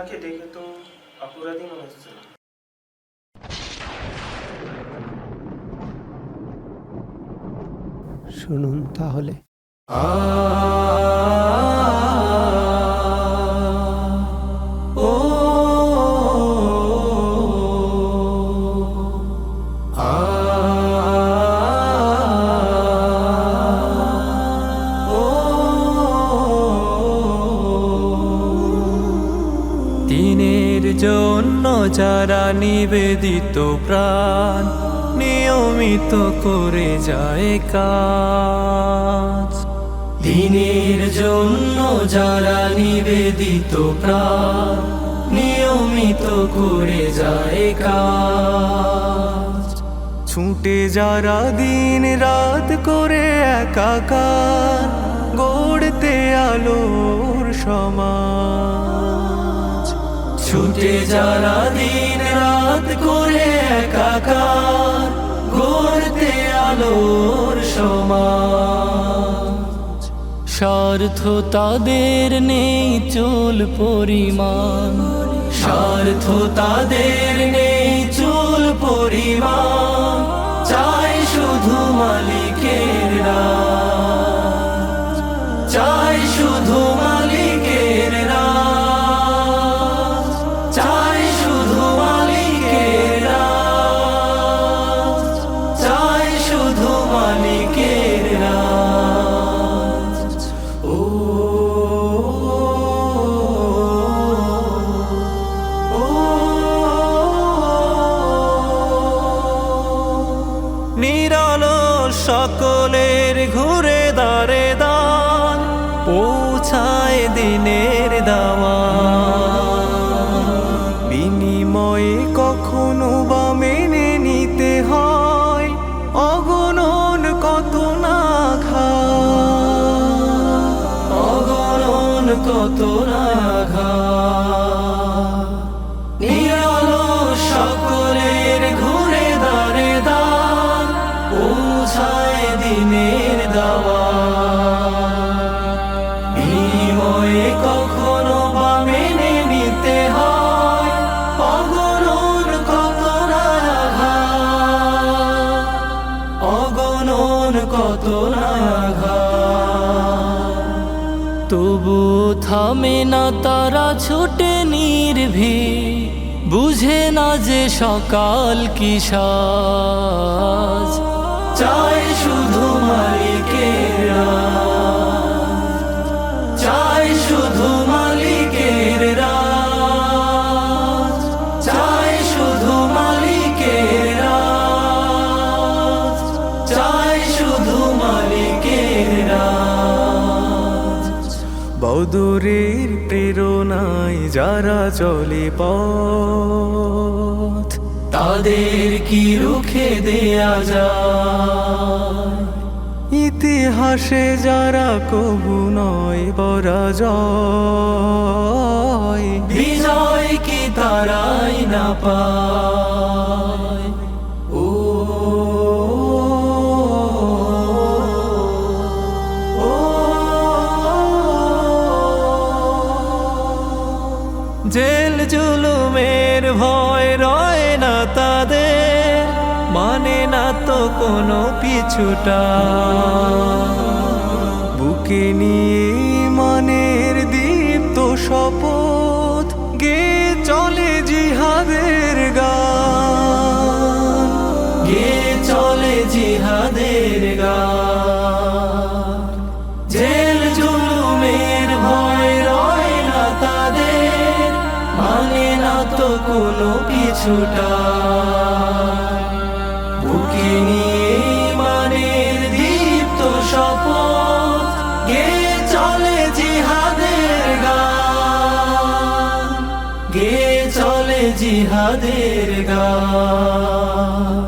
আপনাকে দেখে তো অপরাধী মনে হচ্ছে না। শুনুন তাহলে। দিনের জন্য যারা নিবেদিত প্রাণ নিয়মিত করে যায় কাজ, দিনের জন্য যারা নিবেদিত প্রাণ নিয়মিত করে যায় কাজ, ছুটে যারা দিন রাত করে একাকার গড়তে আলোর সমাজ, ছুটে যারা দিন রাত করে একাকার গড়তে আলোর সমাজ, স্বার্থ তাদের নেই চুল পরিমাণ, স্বার্থ তাদের নেই চুল পরিমাণ, চাই শুধু মালিকের রাজ, চাই শুধু মালিকের রাজ, চাই শুধু মালিকের রাজ, চাই শুধু মালিকের রাজ। ও নিরালো সকলের ঘুরে দাঁড়ে দান পৌঁছায় দিনের দাওয়াত, বিনিময়ে কখনো বা মেনে নিতে হয় অগণন কত না ঘাত, অগণন কত না ঘাত। নিরালো সকলের ঘুরে দাঁড়ে দান পৌঁছায় দিনের দাওয়াত, বিনিময়ে কখনো বা মেনে নিতে হয় অগণন কত না ঘাত, অগণন কত না ঘাত। তবু থামে না তারা ছুটে নির্ভীক, বুঝে না যে সকাল কি সাজ, চাই শুধু মালিকের রাজ, চাই শুধু মালিকের রাজ, চাই শুধু মালিকের রাজ, চাই শুধু মালিকের রাজ। বদরের প্রেরণায় যারা চলে পথ তাদের কি রুখে দেয়া যায়, ইতিহাসে যারা কবু নয় পরাজয়, বিজয় কি তারাই না পায়। ও জেল জুলুমের ভয় রয় না তাদের, মানে না তো কোনো পিছুটা, বুকে নিয়ে মানের দীপ্ত শপথ গে চলে জিহাদের গান, গে চলে জিহাদের গান। জেল জুলুমের ভয় রয় না তাদের, মানে না তো কোনো পিছুটা, বুকে নিয়ে মানের দীপ্ত শপথ গে চলে জিহাদের গান, গে চলে জিহাদের গান।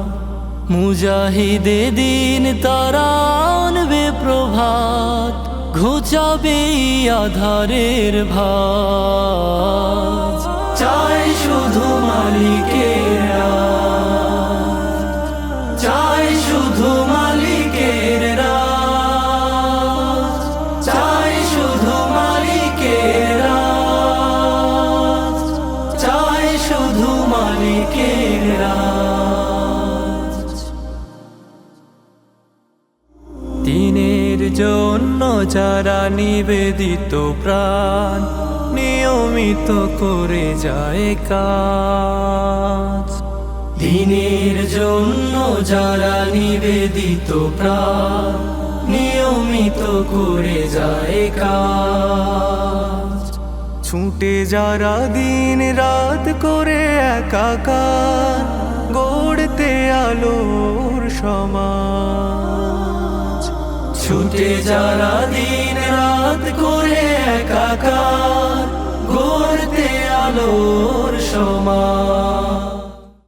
মুজাহিদে দিন তারা আনবে প্রভাত, ঘুচাবে আধারের ভাঁজ, চাই শুধু মালিকের রাজ, চাই শুধু মালিকের রাজ, চাই শুধু মালিকের রাজ, দিনের জন্য যারা নিবেদিত প্রাণ নিয়মিত করে যায় কাজ। দিনের জন্য যারা নিবেদিত প্রাণ নিয়মিত করে যায় কাজ। ছুটে যারা দিন রাত করে একাকার গড়তে আলোর সমাজ। ছুটে যারা দিন রাত করে একাকার গড়তে আলোর সমাজ।